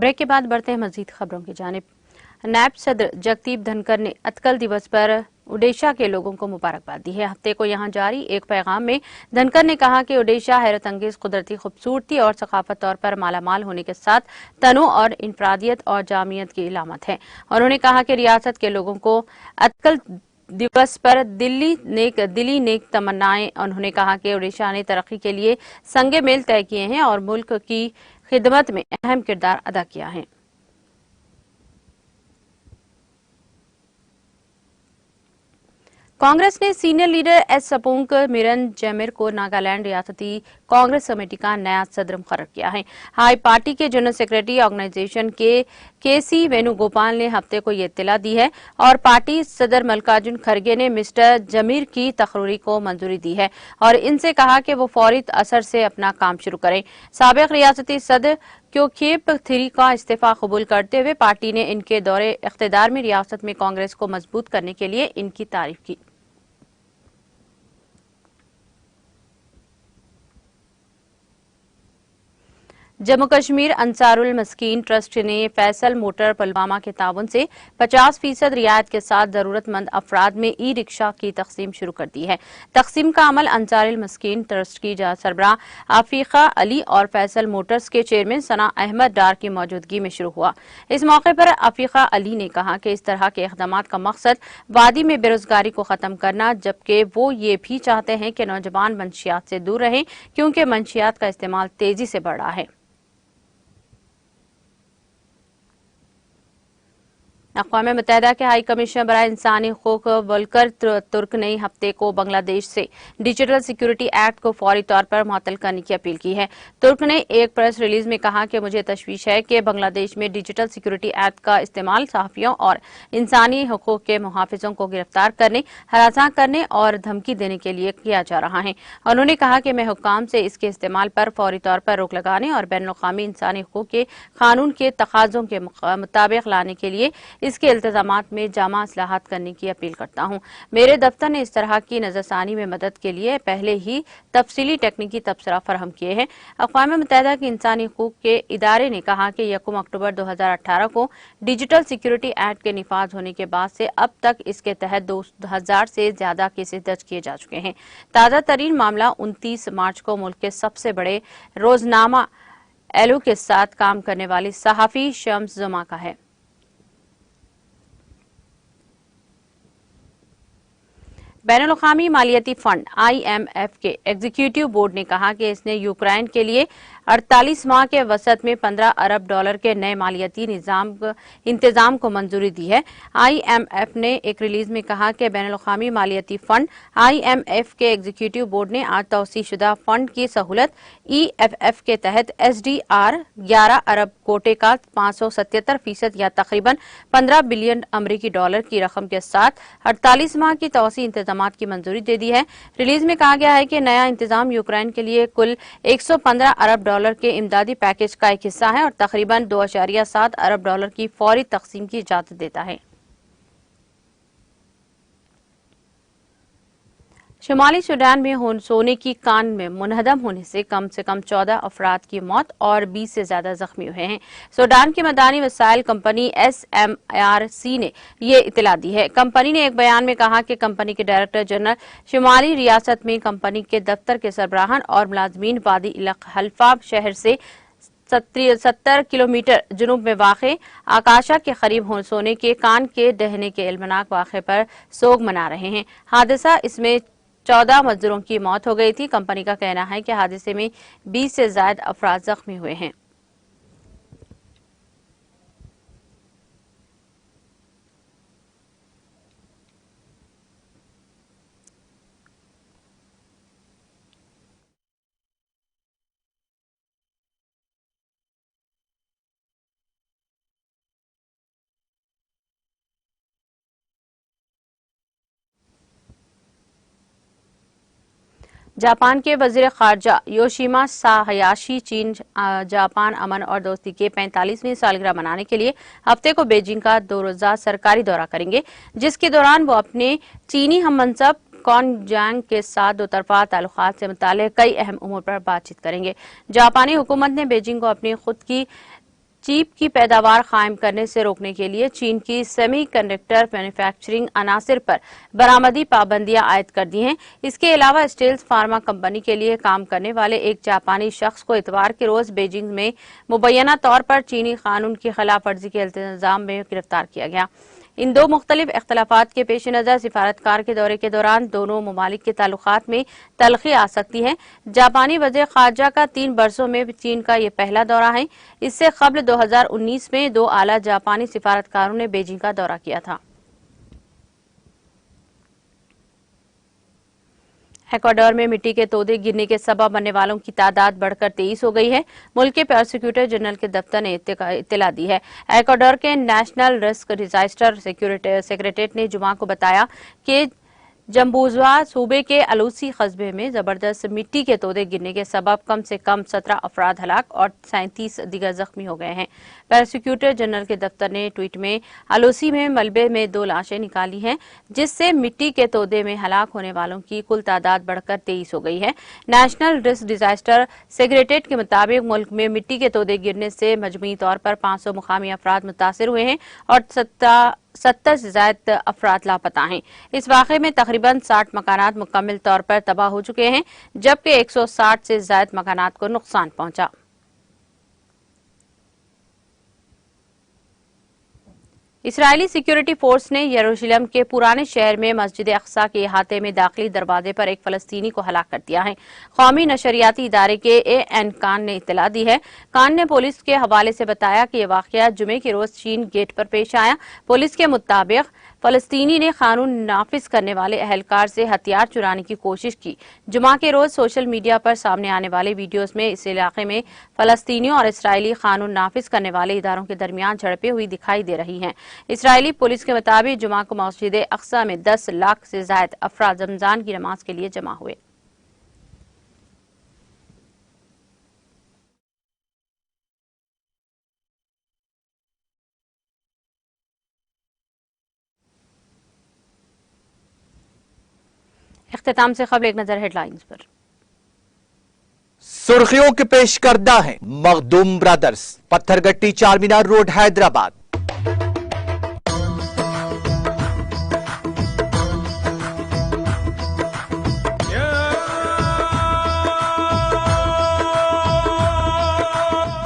Break के बाद बढ़ते हैं मजीद खबरों की जानिब। नायब सदर जगदीप धनखड़ ने अटकल दिवस पर ओडिशा के लोगों को मुबारकबाद दी है। हफ्ते को यहां जारी एक पैगाम में धनखड़ ने कहा कि ओडिशा हैरत अंगेज कुदरती खूबसूरती और सकाफत तौर पर मालामाल होने के साथ तनों और इनफरादियत और जामियत की इलामत है। उन्होंने कहा कि रियासत के लोगों को अटकल दिवस पर दिली नेक तमन्नाएं। उन्होंने कहा कि ओडिशा ने तरक्की के लिए संगे मेल तय किए हैं और मुल्क की खिदमत में अहम किरदार अदा किया है। कांग्रेस ने सीनियर लीडर एस सपोंक मिरन जमीर को नागालैंड रियासती कांग्रेस कमेटी का नया सदर मुकर्रर किया है। हाई पार्टी के जनरल सेक्रेटरी ऑर्गेनाइजेशन के सी वेणुगोपाल ने हफ्ते को ये इत्तला दी है और पार्टी सदर मल्लिकार्जुन खड़गे ने मिस्टर जमीर की तकर्री को मंजूरी दी है और इनसे कहा कि वो फौरी असर से अपना काम शुरू करें। साबिक रियासती सदर क्योखेप थ्री का इस्तीफा कबूल करते हुए पार्टी ने इनके दौरे इख्तिदार में रियासत में कांग्रेस को मजबूत करने के लिए इनकी तारीफ की। जम्मू कश्मीर अंसारुल मस्कीन ट्रस्ट ने फैसल मोटर पुलवामा के ताउन से 50% रियायत के साथ जरूरतमंद अफराद में ई रिक्शा की तकसीम शुरू कर दी है। तकसीम का अमल अंसारुल मस्कीन ट्रस्ट की सरबराह आफीका अली और फैसल मोटर्स के चेयरमैन सना अहमद डार की मौजूदगी में शुरू हुआ। इस मौके पर आफीका अली ने कहा कि इस तरह के इकदाम का मकसद वादी में बेरोजगारी को खत्म करना, जबकि वो ये भी चाहते हैं कि नौजवान मंशियात से दूर रहें क्योंकि मंशियात का इस्तेमाल तेजी से बढ़ रहा है। अक़वाम मुत्तहिदा के हाई कमिश्नर बराए इंसानी हकूक़ वोल्कर तुर्क ने हफ्ते को बांग्लादेश से डिजिटल सिक्योरिटी एक्ट को फौरी तौर पर मुअत्तल करने की अपील की है। तुर्क ने एक प्रेस रिलीज में कहा कि मुझे तशवीश है कि बांग्लादेश में डिजिटल सिक्योरिटी एक्ट का इस्तेमाल सहाफ़ियों और इंसानी हकूक़ के मुहाफ़िज़ों को गिरफ्तार करने, हरासा करने और धमकी देने के लिए किया जा रहा है। उन्होंने कहा कि मैं हुक्काम से इसके इस्तेमाल पर फौरी तौर पर रोक लगाने और बैनुल-अक़वामी इंसानी हकूक़ के कानून के तकाज़ों के मुताबिक लाने के लिए इसके इल्तजामात में जामा इस्लाहात करने की अपील करता हूं। मेरे दफ्तर ने इस तरह की नजरसानी में मदद के लिए पहले ही तफसीली टेक्निकी तबसरा फराहम किए हैं। अक़वाम मुत्तहिदा के इंसानी हकूक़ के इदारे ने कहा कि 1 अक्टूबर 2018 को डिजिटल सिक्योरिटी एक्ट के निफाज होने के बाद से अब तक इसके तहत 2000 से ज्यादा केसेस दर्ज किए जा चुके हैं। ताज़ा तरीन मामला 29 मार्च को मुल्क के सबसे बड़े रोजनामा एलओ के साथ काम करने वाली सहाफ़ी शम्स जुमा का है। बैनुल-अक़वामी मालियाती फंड IMF के एग्जीक्यूटिव बोर्ड ने कहा कि इसने यूक्रेन के लिए 48 माह के वसत में $15 अरब के नए मालियाती इंतजाम को मंजूरी दी है। IMF ने एक रिलीज में कहा कि बैनुल-अक़वामी मालियाती फंड IMF के एग्जीक्यूटिव बोर्ड ने आज तौसीशुदा फंड की सहूलत EFF के तहत SDR 11 अरब कोटे का 577% या तकरीबन $15 बिलियन अमरीकी डॉलर की रकम के साथ 48 माह की तौसी इंतजाम की मंजूरी दे दी है। रिलीज में कहा गया है कि नया इंतजाम यूक्रेन के लिए कुल $115 अरब के इमदादी पैकेज का एक हिस्सा है और तकरीबन $2.7 अरब की फौरी तकसीम की इजाजत देता है। शुमाली सूडान में सोने की कान में मुनहदम होने से कम 14 अफराद की मौत और 20 से ज्यादा जख्मी हुए हैं। सूडान की मदानी वसाइल कंपनी SMRC ने ये इतला दी है। कंपनी ने एक बयान में कहा कि कंपनी के डायरेक्टर जनरल शुमाली रियासत में कंपनी के दफ्तर के सरबराहान और मुलाजमीन वादी हल्फा शहर से 70 किलोमीटर जुनूब में वाक़े आकाशा के करीब सोने के कान के डहने के इल्मनाक वाक़े पर सोग मना रहे हैं। हादसा इसमें 14 मजदूरों की मौत हो गई थी। कंपनी का कहना है कि हादसे में 20 से ज्यादा अफराद जख्मी हुए हैं। जापान के वजीर खारजा योशिमा हायाशी चीन जापान अमन और दोस्ती के 45वीं सालगिरह मनाने के लिए हफ्ते को बीजिंग का 2 रोजा सरकारी दौरा करेंगे, जिसके दौरान वो अपने चीनी हममनसब कॉन जैंग के साथ दोतरफा ताल्लुकात से मुताल्लिक़ कई अहम उमूर पर बातचीत करेंगे। जापानी हुकूमत ने बीजिंग को अपनी खुद की चीप की पैदावार कायम करने से रोकने के लिए चीन की सेमीकंडक्टर मैन्युफैक्चरिंग अनासिर पर बरामदी पाबंदियां आयद कर दी हैं। इसके अलावा स्टेल्स फार्मा कंपनी के लिए काम करने वाले एक जापानी शख्स को इतवार के रोज बीजिंग में मुबैना तौर पर चीनी कानून की खिलाफ वर्जी के इल्जाम में गिरफ्तार किया गया। इन दो मुख्तलिफ इख्तलाफात के पेश नजर सिफारतकार के दौरे के दौरान दोनों ममालिक के ताल्लुकात में तलखी आ सकती है। जापानी वज़ीर ख़ारजा का 3 बरसों में चीन का यह पहला दौरा है। इससे कबल 2019 में 2 आला जापानी सिफारतकारों ने बीजिंग का दौरा किया था। इक्वाडोर में मिट्टी के तोदे गिरने के सबब मरने वालों की तादाद बढ़कर 23 हो गई है। मुल्क के प्रोसिक्यूटर जनरल के दफ्तर ने इत्तला दी है। इक्वाडोर के नेशनल रिस्क डिजास्टर सेक्रेटरीट ने जुमा को बताया कि जम्बूजवा सूबे के अलूसी कस्बे में जबरदस्त मिट्टी के तोदे गिरने के सबब कम से कम 17 अफराद हलाक और 37 दीगर जख्मी हो गए हैं। प्रोसिक्यूटर जनरल के दफ्तर ने ट्वीट में अलूसी में मलबे में 2 लाशें निकाली हैं, जिससे मिट्टी के तोदे में हलाक होने वालों की कुल तादाद बढ़कर 23 हो गई है। नेशनल रिस्क डिजास्टर सेक्रेटरीट के मुताबिक मुल्क में मिट्टी के तोदे गिरने से मजमूई तौर पर 500 मुकामी अफराद मुतासिर हुए हैं और 70 से ज्यादा अफराद लापता हैं। इस वाक़े में तकरीबन 60 मकानात मुकम्मल तौर पर तबाह हो चुके हैं, जबकि 160 से ज्यादा मकानात को नुकसान पहुंचा। इसराइली सिक्योरिटी फोर्स ने यरूशलेम के पुराने शहर में मस्जिद अक्सा के अहाते में दाखिली दरवाजे पर एक फलस्तीनी को हलाक कर दिया है। कौमी नशरियाती इदारे के AN कान ने इत्तला दी है। कान ने पुलिस के हवाले से बताया कि यह वाकया जुमे के रोज चीन गेट पर पेश आया। पुलिस के मुताबिक फलस्तीनी ने कानून नाफिज करने वाले अहलकार से हथियार चुराने की कोशिश की। जुमा के रोज सोशल मीडिया पर सामने आने वाले वीडियोज में इस इलाके में फलस्तीनियों और इसराइली कानून नाफिज करने वाले इदारों के दरमियान झड़पें हुई दिखाई दे रही हैं। इसराइली पुलिस के मुताबिक जुमा को मस्जिद अक्सा में 10 लाख से ज्यादा अफराद रमजान की नमाज के लिए जमा हुए। इख्तिताम से खबर एक नजर हेडलाइंस पर। सुर्खियों के पेश करदा है Makhdoom brothers, Pathergatti Charminar road Hyderabad.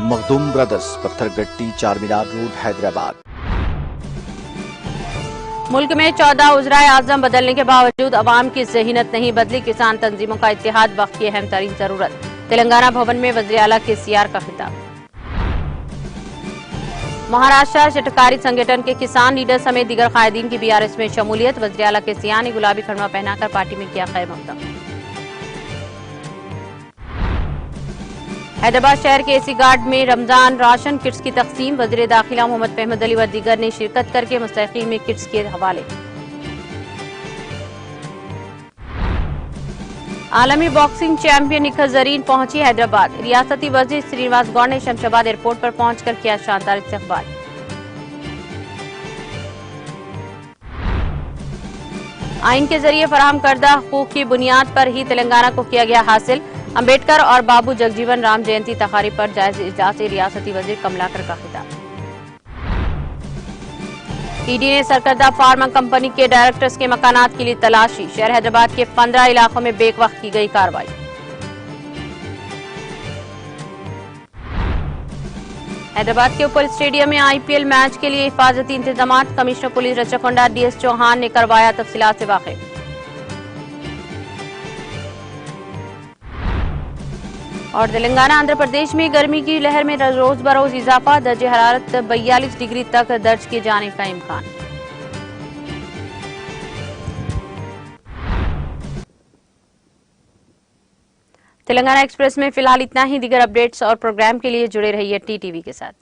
Makhdoom brothers, Pathergatti Charminar road Hyderabad. मुल्क में 14 उज़राए आज़म बदलने के बावजूद अवाम की ज़हीनत नहीं बदली। किसान तंजीमों का इत्तेहाद वक्त की अहम तरीन जरूरत। तेलंगाना भवन में वज़ीर आला KCR का खिताब। महाराष्ट्र शटकारी संगठन के किसान लीडर समेत दीगर कायदीन की BRS में शमूलियत। वज़ीर आला KCR ने गुलाबी खड़मा पहनाकर पार्टी में किया खैर मकदम। हैदराबाद शहर के AC गार्ड में रमजान राशन किट्स की तकसीम। वज़ीर दाखिला मोहम्मद फहमद अली व दीगर ने शिरकत करके मुस्तहिकीन में किट्स के हवाले। आलमी बॉक्सिंग चैंपियन निखत जरीन पहुंची हैदराबाद। रियासती वज़ीर श्रीनिवास गौड़ ने शमशाबाद एयरपोर्ट पर पहुंचकर किया शानदार इस्तकबाल। आइन के जरिए फराहम करदा हकूक की बुनियाद पर ही तेलंगाना को किया गया हासिल। अम्बेडकर और बाबू जगजीवन राम जयंती तकारीब पर जायज इजलास से रियासती वज़ीर कमलाकर का खिताब। ED ने सरकर्दा फार्मा कंपनी के डायरेक्टर्स के मकानात के लिए तलाशी। शहर हैदराबाद के 15 इलाकों में बेवक्त की गई कार्रवाई। हैदराबाद के ऊपर स्टेडियम में IPL मैच के लिए हिफाजती इंतजाम। Commissioner police Rachakonda DS Chauhan ने करवाया तफसीलात से वाकिफ। और तेलंगाना आंध्र प्रदेश में गर्मी की लहर में रोज बरोज इजाफा। दर्जे हरारत 42 डिग्री तक दर्ज किए जाने का इम्कान। तेलंगाना एक्सप्रेस में फिलहाल इतना ही। दीगर अपडेट्स और प्रोग्राम के लिए जुड़े रहिए TTV के साथ।